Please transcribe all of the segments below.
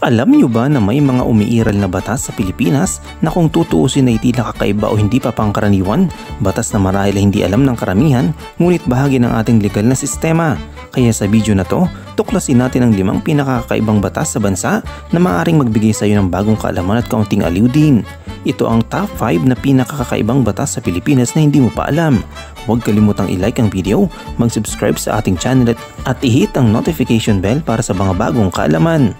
Alam niyo ba na may mga umiiral na batas sa Pilipinas na kung tutuusin ay tila kakaiba o hindi pa pangkaraniwan? Batas na marahil hindi alam ng karamihan, ngunit bahagi ng ating legal na sistema. Kaya sa video na to, tuklasin natin ang 5 pinakakakaibang batas sa bansa na maaaring magbigay sa iyo ng bagong kaalaman at kaunting aliw din. Ito ang top 5 na pinakakakaibang batas sa Pilipinas na hindi mo pa alam. Huwag kalimutang i-like ang video, mag-subscribe sa ating channel at i-hit ang notification bell para sa mga bagong kaalaman.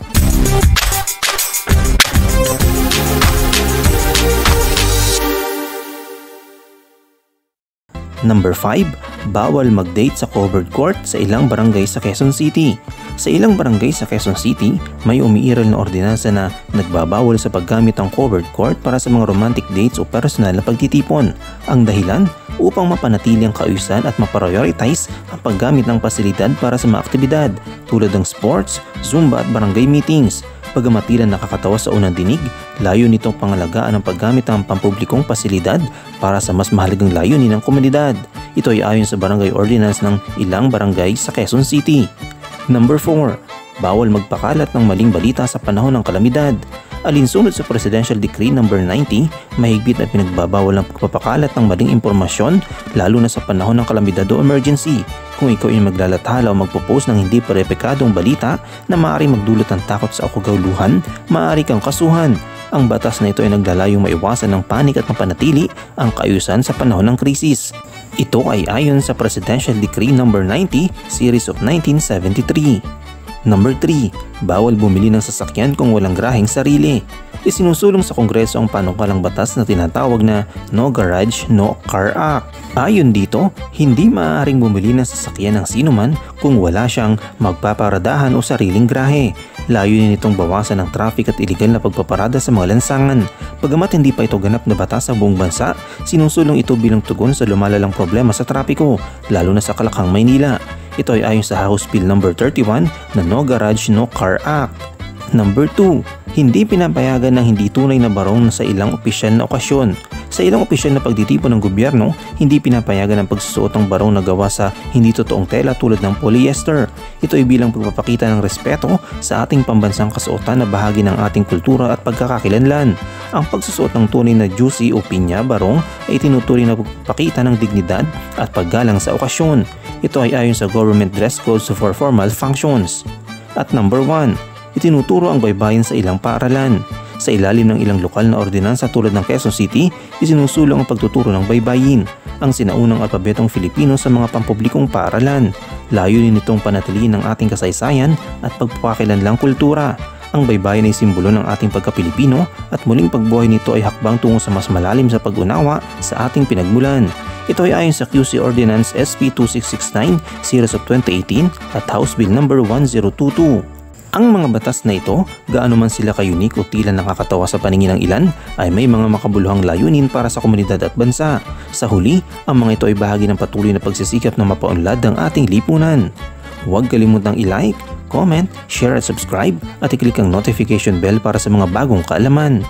Number 5. Bawal mag-date sa covered court sa ilang barangay sa Quezon City. Sa ilang barangay sa Quezon City, may umiiral na ordinansa na nagbabawal sa paggamit ng covered court para sa mga romantic dates o personal na pagtitipon. Ang dahilan, upang mapanatili ang kaayusan at maprioritize ang paggamit ng pasilidad para sa mga aktibidad tulad ng sports, zumba at barangay meetings. Bagamat tila nakakatawa sa unang dinig, layo nitong pangalagaan ang paggamit ng pampublikong pasilidad para sa mas mahalagang layunin ng komunidad. Ito ay ayon sa Barangay Ordinance ng ilang barangay sa Quezon City. Number 4. Bawal magpakalat ng maling balita sa panahon ng kalamidad. Alinsunod sa Presidential Decree No. 90, mahigpit na pinagbabawal ang pagpapakalat ng maling impormasyon lalo na sa panahon ng kalamidad o emergency. Kung ikaw ay maglalathala o magpo-post ng hindi perepekadong balita na maaaring magdulot ng takot sa kaguluhan, maaari kang kasuhan. Ang batas na ito ay naglalayong maiwasan ng panik at mapanatili ang kaayusan sa panahon ng krisis. Ito ay ayon sa Presidential Decree No. 90, Series of 1973. Number 3. Bawal bumili ng sasakyan kung walang graheng sarili. Isinusulong sa Kongreso ang panukalang batas na tinatawag na No Garage, No Car Act. Ayon dito, hindi maaaring bumili ng sasakyan ng sinuman kung wala siyang magpaparadahan o sariling grahe. Layunin nitong bawasan ng traffic at iligal na pagpaparada sa mga lansangan. Bagamat hindi pa ito ganap na batas sa buong bansa, sinusulong ito bilang tugon sa lumalalang problema sa trapiko, lalo na sa Kalakhang, Maynila. Ito ay ayon sa House Bill No. 31 na No Garage, No Car Act. Number 2. Hindi pinapayagan ng hindi tunay na barong sa ilang opisyal na okasyon. Sa ilang opisyal na pagtitipon ng gobyerno, hindi pinapayagan ang pagsusuot ng barong na gawa sa hindi totoong tela tulad ng polyester. Ito ay bilang pagpapakita ng respeto sa ating pambansang kasuotan na bahagi ng ating kultura at pagkakakilanlan. Ang pagsusuot ng tunay na juicy o pinya barong ay tinuturing na pagpapakita ng dignidad at paggalang sa okasyon. Ito ay ayon sa Government Dress Code for Formal Functions. At number 1. Itinuturo ang baybayin sa ilang paaralan. Sa ilalim ng ilang lokal na ordinansa tulad ng Quezon City, isinusulong ang pagtuturo ng baybayin, ang sinaunang alpabetong Filipino sa mga pampublikong paaralan. Layunin nitong panatilihin ang ating kasaysayan at pagpapakilanlang kultura. Ang baybayin ay simbolo ng ating pagka-Pilipino at muling pagbuhay nito ay hakbang tungo sa mas malalim sa pag-unawa sa ating pinagmulan. Ito ay ayon sa QC Ordinance SP 2669 Series of 2018 at House Bill No. 1022. Ang mga batas na ito, gaano man sila ka-unique o tila nakakatawa sa paningin ng ilan, ay may mga makabuluhang layunin para sa komunidad at bansa. Sa huli, ang mga ito ay bahagi ng patuloy na pagsisikap na mapaunlad ng ating lipunan. Huwag kalimutang i-like, comment, share at subscribe at i-click ang notification bell para sa mga bagong kaalaman.